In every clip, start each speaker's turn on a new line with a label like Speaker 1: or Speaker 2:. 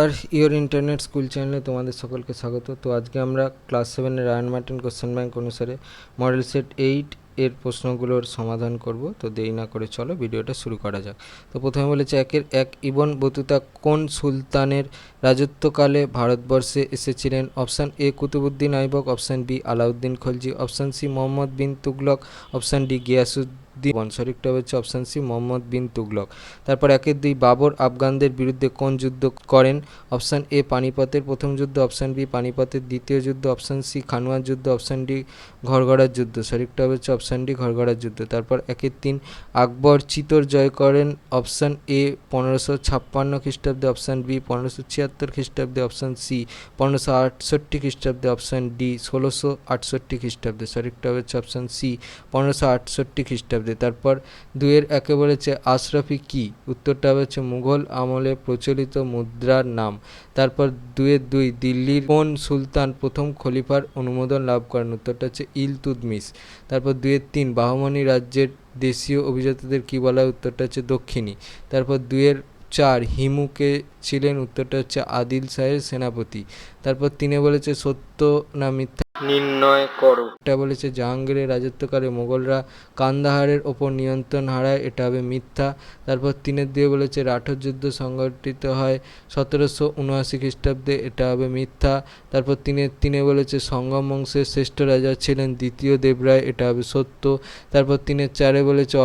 Speaker 1: R your internet school চ্যানেলে তোমাদের সকলকে স্বাগত। তো আজকে আমরা ক্লাস 7-এর রায়ান মার্টিন কোশ্চেন ব্যাংক অনুসারে মডেল সেট 8 এর প্রশ্নগুলোর সমাধান করব। তো দেরি না করে চলো ভিডিওটা শুরু করা যাক। তো প্রথমে বলেছে 1 ইবন বতুতা কোন সুলতানের রাজত্বকালে ভারতবর্ষে এসেছিলেন? Option A Qutubuddin Aibak, option B Alauddin Khalji, option C Mohammad bin Tughlaq, option D Ghiyasuddin. সঠিকটা হচ্ছে অপশান সি মোহাম্মদ বিন তুগলক। তারপর 2 বাবর আফগানদের বিরুদ্ধে কোন যুদ্ধ করেন? অপশান এ পানিপথের প্রথম যুদ্ধ, অপশান বি পানিপথের দ্বিতীয় যুদ্ধ, অপশান সি খানুয়ার যুদ্ধ, অপশান ডি ঘরগড়ার যুদ্ধ। সঠিকটা হচ্ছে অপশান ডি ঘরগড়ার যুদ্ধ। তারপর 3 আকবর চিতোর জয় করেন? অপশান এ 1556 খ্রিস্টাব্দে, অপশান বি 1576 খ্রিস্টাব্দে, অপশান সি 1568 খ্রিস্টাব্দে, অপশান ডি 1668 খ্রিস্টাব্দে। সঠিকটা হচ্ছে অপশান সি 1568 খ্রিস্টাব্দে। তারপর 2 বলেছে আশরাফি কি? উত্তরটা হচ্ছে মুঘল আমলে প্রচলিত মুদ্রার নাম। তারপর 2 দিল্লির কোন সুলতান প্রথম খলিফার অনুমোদন লাভ করেন? উত্তরটা হচ্ছে ইলতুৎমিশ। তারপর 2 বাহমানি রাজ্যের দেশীয় অভিজাতদের কি বলা হয়? উত্তরটা হচ্ছে দক্ষিণী। তারপর 2 হিমুকে ছিলেন? উত্তরটা হচ্ছে আদিল শাহের সেনাপতি। তারপর 3 বলেছে সত্য না মিথ্যা নির্ণয় করো। এটা বলেছে জাহাঙ্গীরের রাজত্বকালে মোগলরা কান্দাহারের ওপর নিয়ন্ত্রণ হারায়, এটা হবে মিথ্যা। তারপর 3 বলেছে রাঠোর যুদ্ধ সংগঠিত হয় 1779 খ্রিস্টাব্দে, এটা হবে মিথ্যা। তারপর 3 বলেছে সঙ্গম বংশের শ্রেষ্ঠ রাজা ছিলেন দ্বিতীয় দেবরায়, এটা হবে সত্য। তারপর 4 বলেছে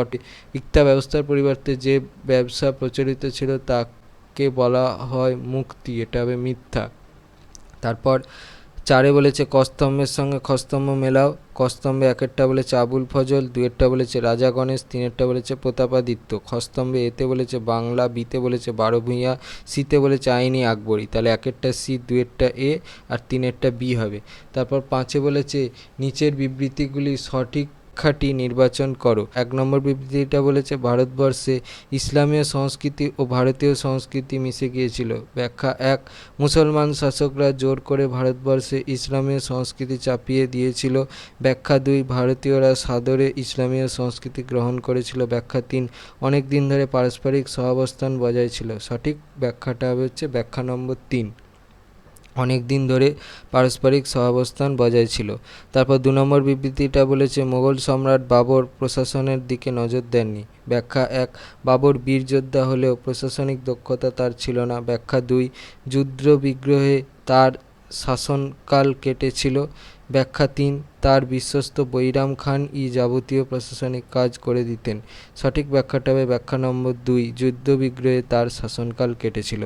Speaker 1: ইক্তা ব্যবস্থার পরিবর্তে যে ব্যবসা প্রচলিত ছিল তাকে বলা হয় মুক্তি, এটা হবে মিথ্যা। তারপর 4 বলেছে কস্তম্ভের সঙ্গে খস্তম্ভ মেলাও। কস্তম্ভে 1 বলেছে আবুল ফজল, 2 বলেছে রাজা গণেশ, 3 বলেছে প্রতাপাদিত্য। খস্তম্ভে এতে বলেছে বাংলা, বিতে বলেছে বারোভূঁইয়া, সিতে বলেছে আইনি আকবরী। তাহলে 1 সি, 2 এ আর 3 বি হবে। তারপর 5 বলেছে নিচের বিবৃতিগুলি সঠিক ব্যাখ্যাটি নির্বাচন করো। 1 নম্বর বিবৃতিটা বলেছে ভারতবর্ষে ইসলামীয় সংস্কৃতি ও ভারতীয় সংস্কৃতি মিশে গিয়েছিল। ব্যাখ্যা 1 মুসলমান শাসকরা জোর করে ভারতবর্ষে ইসলামীয় সংস্কৃতি চাপিয়ে দিয়েছিল। ব্যাখ্যা 2 ভারতীয়রা সাদরে ইসলামীয় সংস্কৃতি গ্রহণ করেছিল। ব্যাখ্যা 3 অনেক দিন ধরে পারস্পরিক সহাবস্থান বজায় ছিল। সঠিক ব্যাখ্যাটা হচ্ছে ব্যাখ্যা নম্বর 3, অনেক দিন ধরে পারস্পরিক সহাবস্থান বজায় ছিল। তারপর 2 নম্বর বিবৃতিটা বলেছে মোগল সম্রাট বাবর প্রশাসনের দিকে নজর দেননি। ব্যাখ্যা 1 বাবর বীর যোদ্ধা হলেও প্রশাসনিক দক্ষতা তার ছিল না। ব্যাখ্যা 2 যুদ্ধ বিগ্রহে তার শাসনকাল কেটেছিল। ব্যাখ্যা 3 তার বিশ্বস্ত বৈরাম খান যাবতীয় প্রশাসনিক কাজ করে দিতেন। সঠিক ব্যাখ্যাটা হবে ব্যাখ্যা নম্বর 2 যুদ্ধ বিগ্রহে তার শাসনকাল কেটেছিল।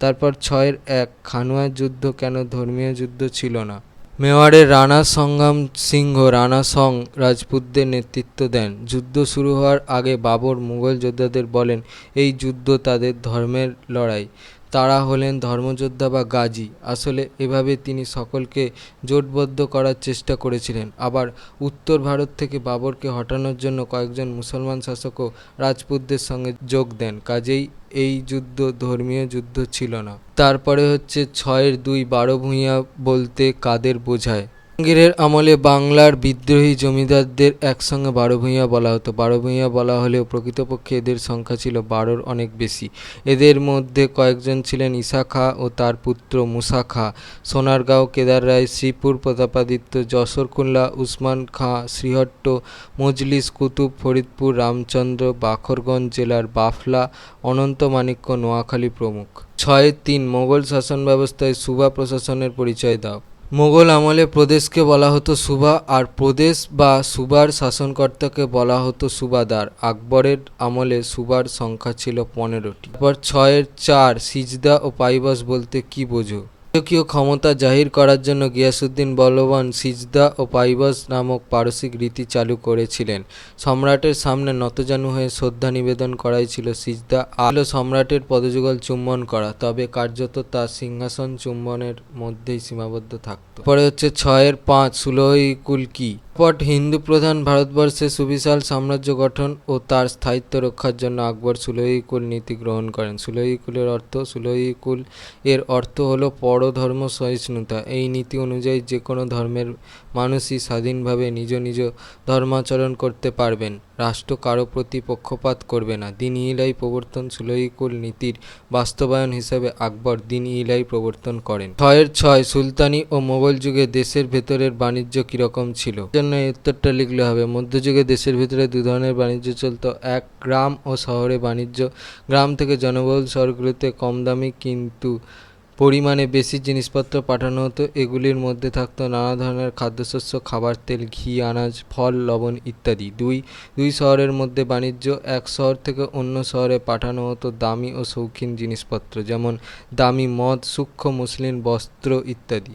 Speaker 1: তারপর 6 খানুয়ার যুদ্ধ কেন ধর্মীয় যুদ্ধ ছিল না? মেওয়াড়ের রাণা সংগ্রাম সিংহ রাণা সং রাজপুতদের নেতৃত্ব দেন। যুদ্ধ শুরু হওয়ার আগে বাবর মুঘল যোদ্ধাদের বলেন এই যুদ্ধ তাদের ধর্মের লড়াই, তারা হলেন ধর্মযোদ্ধা বা গাজী। আসলে এভাবে তিনি সকলকে জোটবদ্ধ করার চেষ্টা করেছিলেন। আবার উত্তর ভারত থেকে বাবরকে হটানোর জন্য কয়েকজন মুসলমান শাসকও রাজপুতদের সঙ্গে যোগ দেন। কাজেই এই যুদ্ধ ধর্মীয় যুদ্ধ ছিল না। তারপরে হচ্ছে 6-2 বারোভূঁইয়া বলতে কাদের বোঝায়? জাহাঙ্গীরের আমলে বাংলার বিদ্রোহী জমিদারদের একসঙ্গে বারোভূঁইয়া বলা হতো। বারোভূঁইয়া বলা হলেও প্রকৃতপক্ষে এদের সংখ্যা ছিল 12-র অনেক বেশি। এদের মধ্যে কয়েকজন ছিলেন ঈসা খাঁ ও তার পুত্র মুসা খাঁ, সোনারগাঁও কেদার রায়, শ্রীপুর প্রতাপাদিত্য, যশোর কুল্লা উসমান খাঁ, শ্রীহট্ট মজলিস কুতুব, ফরিদপুর রামচন্দ্র, বাখরগঞ্জ জেলার বাফলা, অনন্ত মাণিক্য, নোয়াখালী প্রমুখ। 6-3 মোগল শাসন ব্যবস্থায় সুবা প্রশাসনের পরিচয় দাও। মোগল আমলে প্রদেশকে বলা হতো সুবা আর প্রদেশ বা সুবার শাসনকর্তাকে বলা হতো সুবাদার। আকবরের আমলে সুবার সংখ্যা ছিল 15টি। তারপর 6-4 সিজদা ও পাইবাস বলতে কি বোঝো? রাজকীয় ক্ষমতা জাহির করার জন্য গিয়াসুদ্দিন বলবান সিজদা ও পাইবাস নামক পারসিক রীতি চালু করেছিলেন। সম্রাটের সামনে নতজানু হয়ে শ্রদ্ধা নিবেদন করাই ছিল সিজদা, আর সম্রাটের পদযুগল চুম্বন করা, তবে কার্যত তা সিংহাসন চুম্বনের মধ্যেই সীমাবদ্ধ থাকত। পরে হচ্ছে 6-5 সুলহ-ই-কুল কি? পট হিন্দু প্রধান ভারতবর্ষে সুবিশাল সাম্রাজ্য গঠন ও তার স্থায়িত্ব রক্ষার জন্য আকবর সুলহ-ই-কুল নীতি গ্রহণ করেন। সুলহ-ই-কুলের অর্থ, সুলহ-ই-কুল এর অর্থ হলো পর পরধর্ম সহিষ্ণুতা। এই নীতি অনুযায়ী যে কোনো ধর্মের মানুষই স্বাধীনভাবে নিজ নিজ ধর্মাচরণ করতে পারবেন। রাষ্ট্র কারো প্রতি পক্ষপাত করবে না। দিন-ই-ইলাহি প্রবর্তন। সুলহিকুল নীতির বাস্তবায়ন হিসাবে আকবর দিন-ই-ইলাহি প্রবর্তন করেন। 6 সুলতানি ও মোগল যুগে দেশের ভেতরের বাণিজ্য কিরকম ছিল? জন্য এই উত্তরটা লিখলে হবে। মধ্যযুগে দেশের ভেতরে দু ধরনের বাণিজ্য চলত। এক, গ্রাম ও শহরে বাণিজ্য। গ্রাম থেকে জনবহুল শহরগুলোতে কম দামি কিন্তু পরিমাণে বেশি জিনিসপত্র পাঠানো হতো। এগুলির মধ্যে থাকতো নানা ধরনের খাদ্যশস্য, খাবার তেল, ঘি, আনাজ, ফল, লবণ ইত্যাদি। দুই শহরের মধ্যে বাণিজ্য। এক শহর থেকে অন্য শহরে পাঠানো হতো দামি ও শৌখিন জিনিসপত্র, যেমন দামি মদ, সূক্ষ্ম মসলিন বস্ত্র ইত্যাদি।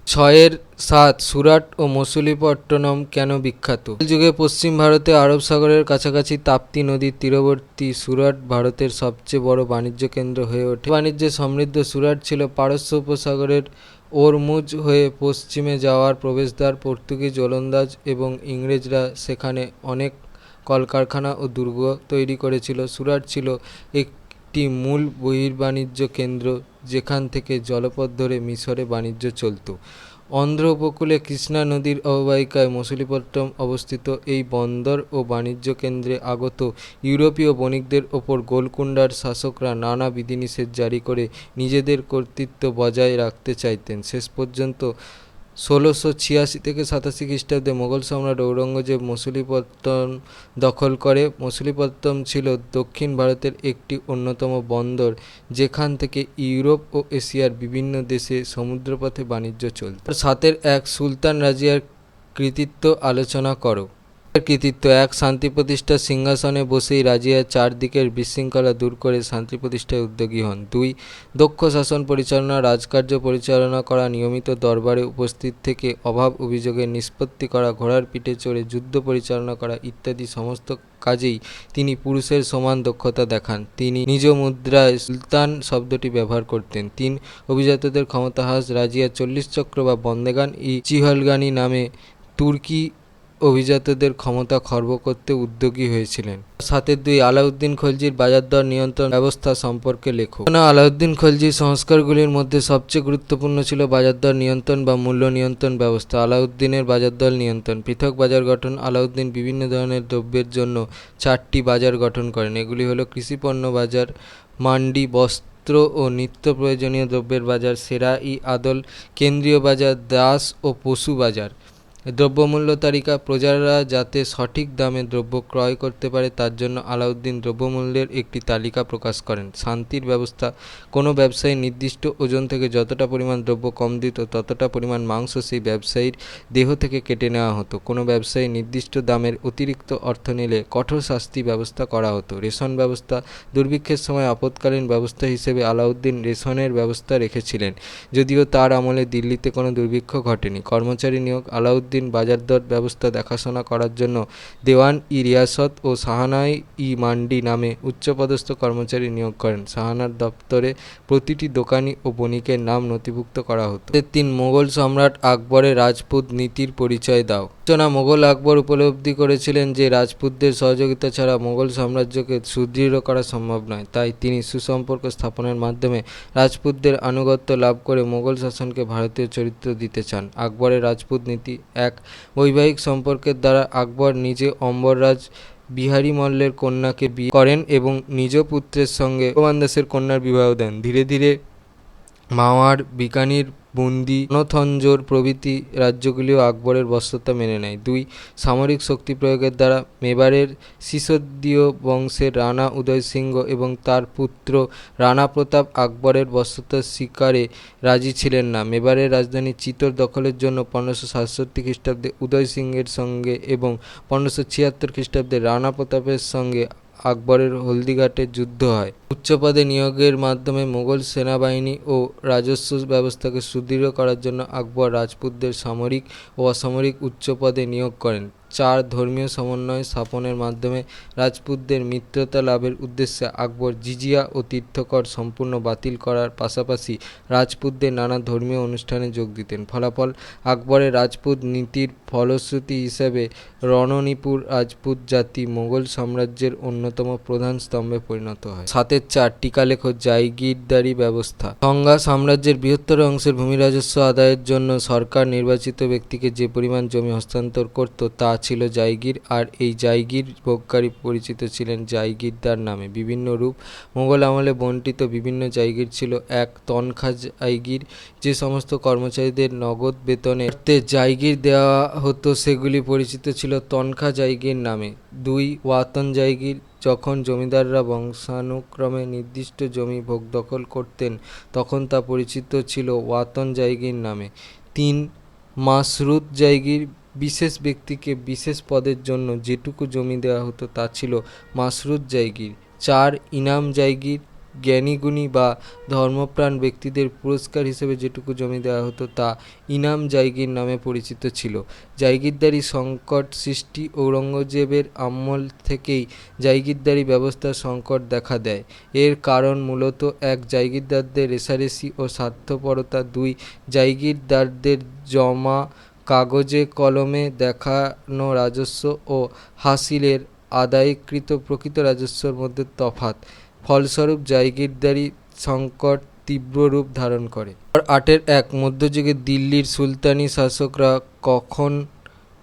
Speaker 1: 7 সুরাট ও মছলিপট্টনম কেন বিখ্যাত? যুগে পশ্চিম ভারতে আরব সাগরের কাছাকাছি তাপ্তি নদীর তীরবর্তী সুরাট ভারতের সবচেয়ে বড় বাণিজ্য কেন্দ্র হয়ে ওঠে। বাণিজ্যে সমৃদ্ধ সুরাট ছিল পারস্য উপসাগরের ওরমুজ হয়ে পশ্চিমে যাওয়ার প্রবেশদ্বার। পর্তুগিজ, ওলন্দাজ এবং ইংরেজরা সেখানে অনেক কলকারখানা ও দুর্গ তৈরি করেছিল। সুরাট ছিল একটি মূল বহির্বাণিজ্য কেন্দ্র, যেখান থেকে জলপথ ধরে মিশরে বাণিজ্য চলত। অন্ধ্র উপকূলে কৃষ্ণা নদীর অববাহিকায় মছলিপট্টনম অবস্থিত। এই বন্দর ও বাণিজ্য কেন্দ্রে আগত ইউরোপীয় বণিকদের ওপর গোলকুন্ডার শাসকরা নানা বিধিনিষেধ জারি করে নিজেদের কর্তৃত্ব বজায় রাখতে চাইতেন। শেষ পর্যন্ত 1686 থেকে 87 খ্রিস্টাব্দে মোগল সম্রাট ঔরঙ্গজেব মছলিপট্টনম দখল করে। মছলিপট্টনম ছিল দক্ষিণ ভারতের একটি অন্যতম বন্দর, যেখান থেকে ইউরোপ ও এশিয়ার বিভিন্ন দেশে সমুদ্রপথে বাণিজ্য চলত। 7 সুলতান রাজিয়ার কৃতিত্ব আলোচনা করো। কৃতিত্ব: 1 শান্তি প্রতিষ্ঠা। সিংহাসনে বসেই রাজিয়া চারদিকের বিশৃঙ্খলা দূর করে শান্তি প্রতিষ্ঠায় উদ্যোগী হন। 2 দক্ষ শাসন পরিচালনা। রাজকার্য পরিচালনা করা, নিয়মিত দরবারে উপস্থিত থেকে অভাব অভিযোগের নিষ্পত্তি করা, ঘোড়ার পিঠে চড়ে যুদ্ধ পরিচালনা করা ইত্যাদি সমস্ত কাজেই তিনি পুরুষের সমান দক্ষতা দেখান। তিনি নিজ মুদ্রায় সুলতান শব্দটি ব্যবহার করতেন। 3 অভিজাতদের ক্ষমতা হ্রাস। রাজিয়া 40 চক্র বা বন্দেগান-ই চিহলগানি নামে তুর্কি অভিজাতদের ক্ষমতা খর্ব করতে উদ্যোগী হয়েছিলেন। 7 আলাউদ্দিন খলজির বাজারদর নিয়ন্ত্রণ ব্যবস্থা সম্পর্কে লেখো। আলাউদ্দিন খলজির সংস্কারগুলির মধ্যে সবচেয়ে গুরুত্বপূর্ণ ছিল বাজারদর নিয়ন্ত্রণ বা মূল্য নিয়ন্ত্রণ ব্যবস্থা। আলাউদ্দিনের বাজারদর নিয়ন্ত্রণ। পৃথক বাজার গঠন। আলাউদ্দিন বিভিন্ন ধরনের দ্রব্যের জন্য 4টি বাজার গঠন করেন। এগুলি হলো কৃষিপণ্য বাজার, মান্ডি, বস্ত্র ও নিত্য প্রয়োজনীয় দ্রব্যের বাজার, সেরা-ই-আদল, কেন্দ্রীয় বাজার, দাস ও পশু বাজার। দ্রব্যমূল্য তালিকা। প্রজারা যাতে সঠিক দামে দ্রব্য ক্রয় করতে পারে তার জন্য আলাউদ্দিন দ্রব্যমূল্যের একটি তালিকা প্রকাশ করেন। শান্তির ব্যবস্থা। কোনো ব্যবসায়ী নির্দিষ্ট ওজন থেকে যতটা পরিমাণ দ্রব্য কম দিত ততটা পরিমাণ মাংস সেই ব্যবসায়ীর দেহ থেকে কেটে নেওয়া হতো। কোনো ব্যবসায়ী নির্দিষ্ট দামের অতিরিক্ত অর্থ নিলে কঠোর শাস্তি ব্যবস্থা করা হতো। রেশন ব্যবস্থা। দুর্ভিক্ষের সময় আপৎকালীন ব্যবস্থা হিসেবে আলাউদ্দিন রেশনের ব্যবস্থা রেখেছিলেন, যদিও তার আমলে দিল্লিতে কোনো দুর্ভিক্ষ ঘটেনি। কর্মচারী নিয়োগ। আলাউদ্দিন বাজারদর ব্যবস্থা দেখাশোনা করার জন্য দেওয়ান-ই-রিয়াসত ও সাহানাই-ই-মান্ডি নামে উচ্চপদস্থ কর্মচারী নিয়োগ করেন। সাহানার দপ্তরে প্রতিটি দোকানি ও বণিকের নাম নথিভুক্ত করা হতো। 3 মোগল সম্রাট আকবরের রাজপুত নীতির পরিচয় দাও। মোগল আকবর উপলব্ধি করেছিলেন যে রাজপুতদের সহযোগিতা ছাড়া মোগল সাম্রাজ্যকে সুদৃঢ় করা সম্ভব নয়। তাই তিনি সুসম্পর্ক স্থাপনের মাধ্যমে রাজপুতদের আনুগত্য লাভ করে মোগল শাসনকে ভারতীয় চরিত্র দিতে চান। আকবরের রাজপুত নীতি। 1 বৈবাহিক সম্পর্কের দ্বারা আকবর নিজে অম্বররাজ বিহারী মল্লের কন্যাকে বিয়ে করেন এবং নিজ পুত্রের সঙ্গে ভগবান দাসের কন্যার বিবাহ দেন। ধীরে ধীরে মাওয়ার, বিকানির, বুন্দি, রণথঞ্জোর প্রভৃতি রাজ্যগুলিও আকবরের বশ্যতা মেনে নেয়। 2 সামরিক শক্তি প্রয়োগের দ্বারা। মেবারের সিসোদিয় বংশের রানা উদয় সিংহ এবং তার পুত্র রানা প্রতাপ আকবরের বশ্যতা স্বীকারে রাজি ছিলেন না। মেবারের রাজধানী চিতোর দখলের জন্য 1567 খ্রিস্টাব্দে উদয় সিংহের সঙ্গে এবং 1576 খ্রিস্টাব্দে রানা প্রতাপের সঙ্গে আকবরের হলদিঘাটে যুদ্ধ হয়। উচ্চপদে নিয়োগের মাধ্যমে মোগল সেনাবাহিনী ও রাজস্ব ব্যবস্থাকে সুদৃঢ় করার জন্য আকবর রাজপুতদের সামরিক ও অসামরিক উচ্চপদে নিয়োগ করেন। 4 ধর্মীয় সমন্বয় স্থাপনের মাধ্যমে রাজপুতদের মিত্রতা লাভের উদ্দেশ্যে আকবর জিজিয়া ও তীর্থকর সম্পূর্ণ বাতিল করার পাশাপাশি রাজপুতদের নানা ধর্মীয় অনুষ্ঠানে যোগ দিতেন। ফলাফল, আকবরের রাজপুত নীতির ফলশ্রুতি হিসেবে রণনীপুর রাজপুত জাতি মোগল সাম্রাজ্যের অন্যতম প্রধান স্তম্ভে পরিণত হয়। 7-4 টিকালেখ জায়গিরদারি ব্যবস্থা। গঙ্গা সাম্রাজ্যের বৃহত্তর অংশের ভূমি রাজস্ব আদায়ের জন্য সরকার নির্বাচিত ব্যক্তিকে যে পরিমাণ জমি হস্তান্তর করত তা ছিল জায়গির, আর এই জায়গির ভোগকারী পরিচিত ছিলেন জায়গিরদার নামে। বিভিন্ন রূপ। মোগল আমলে বণ্টিত বিভিন্ন জায়গির ছিল: 1 তনখা জায়গির, যে সমস্ত কর্মচারীদের নগদ বেতনে জায়গির দেওয়া হতো সেগুলি পরিচিত ছিল তনখা জায়গির নামে। 2 ওয়াতন জায়গির, যখন জমিদাররা বংশানুক্রমে নির্দিষ্ট জমি ভোগদখল করতেন তখন তা পরিচিত ছিল ওয়াতন জায়গির নামে। 3 মাসরুত জায়গির, বিশেষ ব্যক্তিকে বিশেষ পদের জন্য যেটুকু জমি দেওয়া হতো তা ছিল মাসরুত জায়গির। 4 ইনাম জায়গির, জ্ঞানীগুণী বা ধর্মপ্রাণ ব্যক্তিদের পুরস্কার হিসেবে যেটুকু জমি দেওয়া হতো তা ইনাম জায়গির নামে পরিচিত ছিল। জায়গিরদারি সংকট সৃষ্টি। ঔরঙ্গজেবের আমল থেকেই জায়গিরদারি ব্যবস্থার সংকট দেখা দেয়। এর কারণ মূলত 1 জায়গিরদারদের রেষারেষি ও স্বার্থপরতা, 2 জায়গিরদারদের জমা কাগজে কলমে দেখানো রাজস্ব ও হাসিলের আদায়কৃত প্রকৃত রাজস্বর মধ্যে তফাৎ। ফলস্বরূপ জায়গিরদারি সংকট তীব্র রূপ ধারণ করে। 8-1 মধ্যযুগে দিল্লির সুলতানি শাসকরা কখন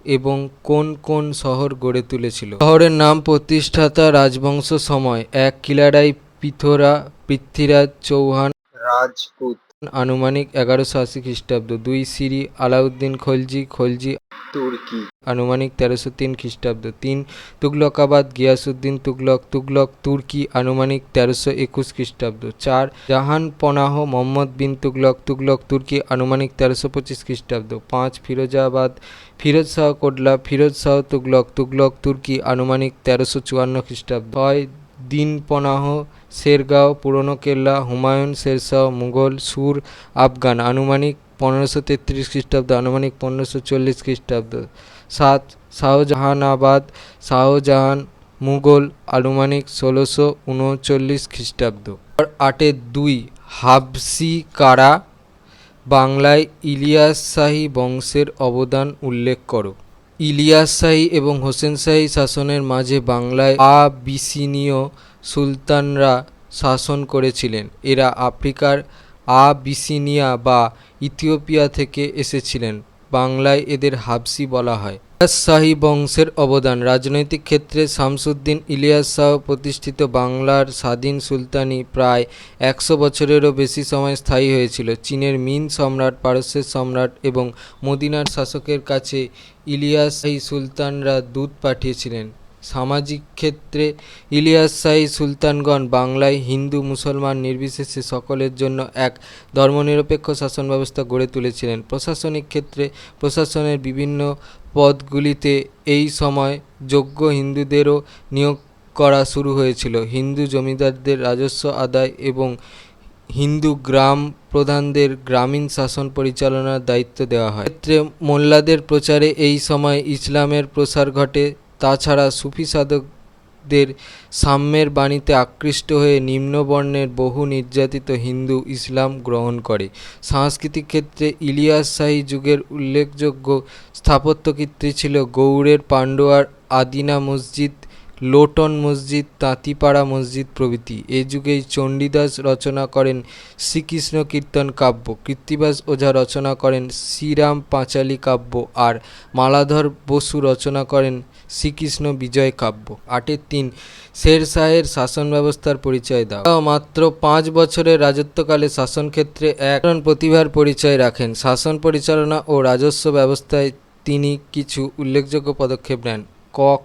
Speaker 1: এবং কোন কোন শহর গড়ে তুলেছিল? শহরের নাম প্রতিষ্ঠাতা রাজবংশ সময়: 1 কিলারাই পিথোরা পৃথ্বীরাজ চৌহান রাজপুত আনুমানিক 1180 খ্রিস্টাব্দ। 2 সিরি আলাউদ্দিন খলজি তুর্কি আনুমানিক 1303 খ্রিস্টাব্দ। 3 তুগলকাবাদ গিয়াসউদ্দিন তুগলক তুর্কি আনুমানিক 1321 খ্রিস্টাব্দ। 4 জাহানপনাহ মোহাম্মদ বিন তুগলক তুর্কি আনুমানিক 1325 খ্রিস্টাব্দ। 5 ফিরোজাবাদ ফিরোজ শাহ কোটলা ফিরোজ শাহ তুগলক তুর্কি আনুমানিক 1354 খ্রিস্টাব্দ। 6 দিনপনাহ শেরগাঁও পুরনো কেল্লা হুমায়ুন শেরশাহ মুঘল সুর আফগান আনুমানিক 1533 খ্রিস্টাব্দ আনুমানিক 1540 খ্রিস্টাব্দ। 7 শাহজাহানাবাদ শাহজাহান মুঘল আনুমানিক 1639 খ্রিস্টাব্দ। 8-2 হাবশি কারা। বাংলায় ইলিয়াস শাহী বংশের অবদান উল্লেখ করো। ইলিয়াস শাহী এবং হোসেন শাহী শাসনের মাঝে বাংলায় আবিসিনীয় সুলতানরা শাসন করেছিলেন। এরা আফ্রিকার আবিসিনিয়া বা ইথিওপিয়া থেকে এসেছিলেন। বাংলায় এদের হাবশি বলা হয়। ইলিয়াস শাহী বংশের অবদান। রাজনৈতিক ক্ষেত্রে শামসুদ্দিন ইলিয়াস শাহ প্রতিষ্ঠিত বাংলার স্বাধীন সুলতানি প্রায় 100 বছরেরও বেশি সময় স্থায়ী হয়েছিল। চীনের মিন সম্রাট, পারস্যের সম্রাট এবং মদিনার শাসকের কাছে ইলিয়াস শাহী সুলতানরা দূত পাঠিয়েছিলেন। সামাজিক ক্ষেত্রে ইলিয়াস শাহী সুলতানগণ বাংলায় হিন্দু মুসলমান নির্বিশেষে সকলের জন্য এক ধর্মনিরপেক্ষ শাসন ব্যবস্থা গড়ে তুলেছিলেন। প্রশাসনিক ক্ষেত্রে প্রশাসনের বিভিন্ন পদগুলিতে এই সময় যোগ্য হিন্দুদেরও নিয়োগ করা শুরু হয়েছিল। হিন্দু জমিদারদের রাজস্ব আদায় এবং হিন্দু গ্রাম প্রধানদের গ্রামীণ শাসন পরিচালনার দায়িত্ব দেওয়া হয়। ক্ষেত্রে মোল্লাদের প্রচারে এই সময় ইসলামের প্রসার ঘটে। তাছাড়া সুফি সাধকদের সাম্যের বাণীতে আকৃষ্ট হয়ে নিম্নবর্ণের বহু নির্যাতিত হিন্দু ইসলাম গ্রহণ করে। সাংস্কৃতিক ক্ষেত্রে ইলিয়াস শাহী যুগের উল্লেখযোগ্য স্থাপত্যকীর্তি ছিল গৌড়ের পান্ডুয়ার আদিনা মসজিদ, লোটন মসজিদ, তাঁতিপাড়া মসজিদ প্রভৃতি। এ যুগেই চণ্ডীদাস রচনা করেন শ্রীকৃষ্ণ কীর্তন কাব্য, কৃত্তিবাস ওঝা রচনা করেন শ্রীরাম পাঁচালী কাব্য, আর মালাধর বসু রচনা করেন শ্রীকৃষ্ণ বিজয় কাব্য। 8-3 শের শাহের শাসন ব্যবস্থার পরিচয় দাও। মাত্র 5 বছরের রাজত্বকালে শাসনক্ষেত্রে এক প্রতিভার পরিচয় রাখেন। শাসন পরিচালনা ও রাজস্ব ব্যবস্থায় তিনি কিছু উল্লেখযোগ্য পদক্ষেপ নেন।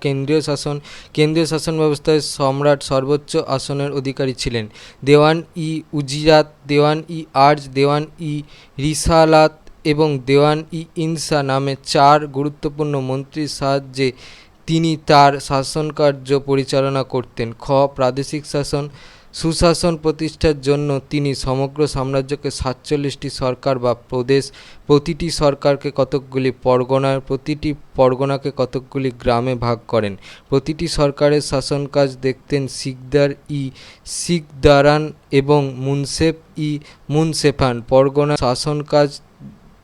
Speaker 1: কেন্দ্রীয় শাসন। কেন্দ্রীয় শাসন ব্যবস্থায় সম্রাট সর্বোচ্চ আসনের অধিকারী ছিলেন। দেওয়ান-ই উজিরাত, দেওয়ান-ই আর্জ, দেওয়ান-ই রিসালাত এবং দেওয়ান-ই ইনসা নামে 4 গুরুত্বপূর্ণ মন্ত্রীর সাহায্যে তিনি তার শাসনকার্য পরিচালনা করতেন। প্রাদেশিক শাসন। সুশাসন প্রতিষ্ঠার জন্য তিনি সমগ্র সাম্রাজ্যকে 47টি সরকার বা প্রদেশ, প্রতিটি সরকারকে কতকগুলি পরগনার, প্রতিটি পরগনাকে কতকগুলি গ্রামে ভাগ করেন। প্রতিটি সরকারের শাসনকাজ দেখতেন সিকদারান এবং মুনসেফান। পরগনা শাসনকাজ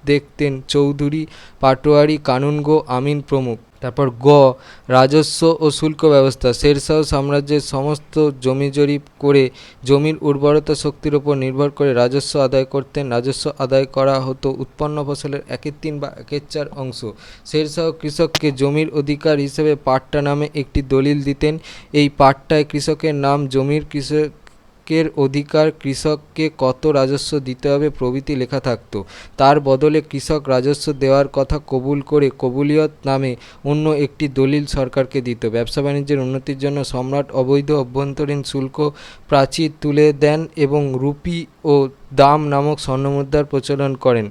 Speaker 1: দেখতেন চৌধুরী, পাটোয়ারি, কানুনগো, আমিন প্রমুখ। তারপর রাজস্ব ও শুল্ক ব্যবস্থা। শেরশাহ সাম্রাজ্যের সমস্ত জমি জরিপ করে জমির উর্বরতা শক্তির উপর নির্ভর করে রাজস্ব আদায় করতেন। রাজস্ব আদায় করা হতো উৎপন্ন ফসলের 1/3 বা 1/4 অংশ। শেরশাহ কৃষককে জমির অধিকার হিসেবে পাট্টা নামে একটি দলিল দিতেন। এই পাট্টায় কৃষকের নাম, জমির কৃষকের অধিকার, কৃষককে কত রাজস্ব দিতে হবে প্রভৃতি লেখা থাকত। তার বদলে কৃষক রাজস্ব দেওয়ার কথা কবুল করে কবুলিয়ত নামে অন্য একটি দলিল সরকারকে দিত। ব্যবসা বাণিজ্যের উন্নতির জন্য সম্রাট অবৈধ অভ্যন্তরীণ শুল্ক প্রাচীর তুলে দেন এবং রুপি ও দাম নামক স্বর্ণমুদ্রার প্রচলন করেন।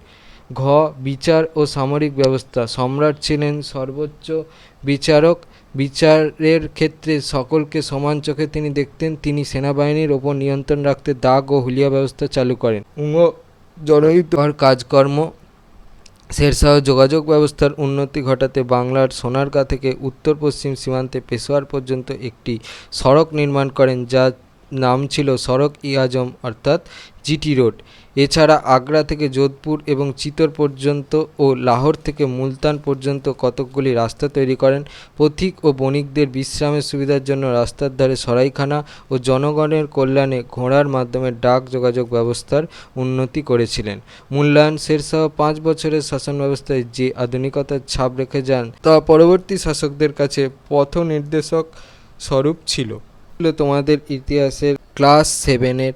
Speaker 1: বিচার ও সামরিক ব্যবস্থা। সম্রাট ছিলেন সর্বোচ্চ বিচারক। বিচারের ক্ষেত্রে সকলকে সমান চোখে তিনি দেখতেন। তিনি সেনাবাহিনীর ওপর নিয়ন্ত্রণ রাখতে দাগ ও হুলিয়া ব্যবস্থা চালু করেন। জনহিত কাজকর্ম। শেরশাহ যোগাযোগ ব্যবস্থার উন্নতি ঘটাতে বাংলার সোনারগাঁ থেকে উত্তর পশ্চিম সীমান্তে পেশোয়ার পর্যন্ত একটি সড়ক নির্মাণ করেন, যার নাম ছিল সড়ক-ই-আজম অর্থাৎ জিটি রোড। এছাড়া আগ্রা থেকে যোধপুর এবং চিতোর পর্যন্ত ও লাহোর থেকে মুলতান পর্যন্ত কতকগুলি রাস্তা তৈরি করেন। পথিক ও বণিকদের বিশ্রামের সুবিধার জন্য রাস্তার ধারে সরাইখানা ও জনগণের কল্যাণে ঘোড়ার মাধ্যমে ডাক যোগাযোগ ব্যবস্থার উন্নতি করেছিলেন। মূল্যায়ন। শেরশাহ 5 বছরের শাসন ব্যবস্থায় যে আধুনিকতার ছাপ রেখে যান তা পরবর্তী শাসকদের কাছে পথ নির্দেশক স্বরূপ ছিল। তোমাদের ইতিহাসের ক্লাস 7-এর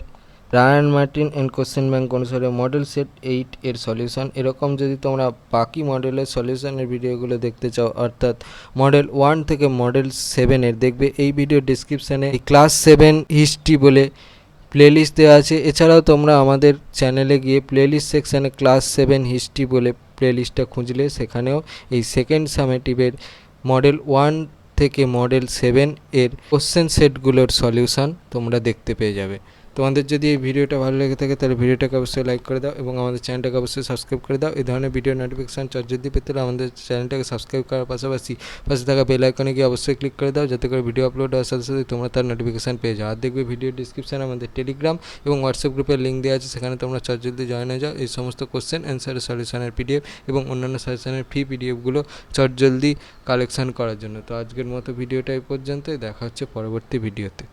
Speaker 1: Ryan Martin and question bank অনুসারে মডেল সেট 8 এর সলিউশন। এরকম যদি তোমরা বাকি মডেলের সলিউশনের ভিডিওগুলো দেখতে চাও, অর্থাৎ মডেল 1 থেকে মডেল 7-এর, দেখবে এই ভিডিও ডিসক্রিপশানে ক্লাস 7 হিস্ট্রি বলে প্লেলিস্ট দেওয়া আছে। এছাড়াও তোমরা আমাদের চ্যানেলে গিয়ে প্লেলিস্ট সেকশানে ক্লাস 7 হিস্ট্রি বলে প্লেলিস্টটা খুঁজলে সেখানেও এই সেকেন্ড সামেটিভের মডেল 1 থেকে মডেল 7 এর কোশ্চেন সেটগুলোর সলিউশন তোমরা দেখতে পেয়ে যাবে। তোমাদের যদি এই ভিডিওটা ভালো লেগে থাকে তাহলে ভিডিওটাকে অবশ্যই লাইক করে দাও এবং আমাদের চ্যানেলটাকে অবশ্যই সাবস্ক্রাইব করে দাও। এই ধরনের ভিডিও নোটিফিকেশান যদি পেতে হলে আমাদের চ্যানেলটাকে সাবস্ক্রাইব করার পাশাপাশি পাশে থাকা বেল আইকনে গিয়ে অবশ্যই ক্লিক করে দাও, যাতে করে ভিডিও আপলোড হওয়ার সাথে সাথে তোমরা তার নোটিফিকেশান পেয়ে যাও। আর দেখবে ভিডিও ডিসক্রিপশানে আমাদের টেলিগ্রাম এবং হোয়াটসঅ্যাপ গ্রুপের লিঙ্ক দেওয়া আছে, সেখানে তোমরা জলদি জয়েন হয়ে যাও। এই সমস্ত কোশ্চেন অ্যান্সারের সলিউশনের পিডিএফ এবং অন্যান্য সাজেশনের ফ্রি পিডিএফগুলো জলদি কালেকশান করার জন্য। তো আজকের মতো ভিডিওটা এই পর্যন্তই, দেখা হচ্ছে পরবর্তী ভিডিওতে।